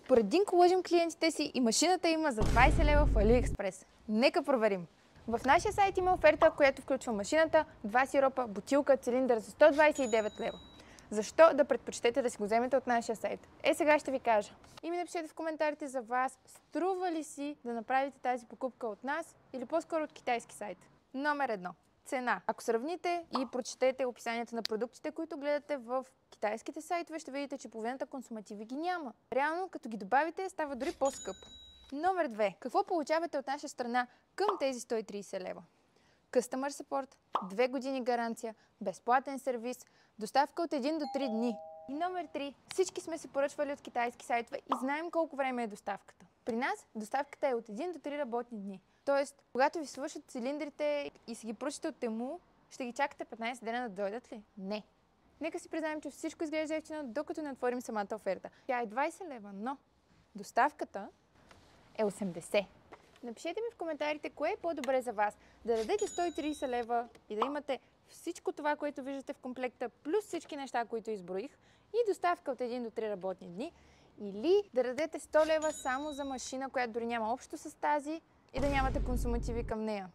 Според Динко лъжим клиентите си и машината има за 20 лева в AliExpress. Нека проверим. В нашия сайт има оферта, която включва машината, 2 сиропа, бутилка, цилиндър за 129 лева. Защо да предпочитате да си го вземете от нашия сайт? Сега ще ви кажа. И ми напишете в коментарите за вас, струва ли си да направите тази покупка от нас или по-скоро от китайски сайт. Номер 1. Цена. Ако сравните и прочетете описанията на продуктите, които гледате в китайските сайтове, ще видите, че половината консумативи ги няма. Реално, като ги добавите, става дори по-скъпо. Номер 2. Какво получавате от наша страна към тези 130 лева? Customer Support, 2 години гаранция, безплатен сервис, доставка от 1 до 3 дни. И номер 3. Всички сме се поръчвали от китайски сайтове и знаем колко време е доставката. При нас доставката е от 1 до 3 работни дни. Тоест, когато ви свършат цилиндрите и си ги поръчате от Тему, ще ги чакате 15 дена да дойдат ли? Не. Нека си признаем, че всичко изглежда евтино, докато не отворим самата оферта. Тя е 20 лева, но доставката е 80. Напишете ми в коментарите кое е по-добре за вас. Да дадете 130 лева и да имате всичко това, което виждате в комплекта, плюс всички неща, които изброих и доставка от 1 до 3 работни дни. Или да дадете 100 лева само за машина, която дори няма общо с тази и да нямате консумативи към нея.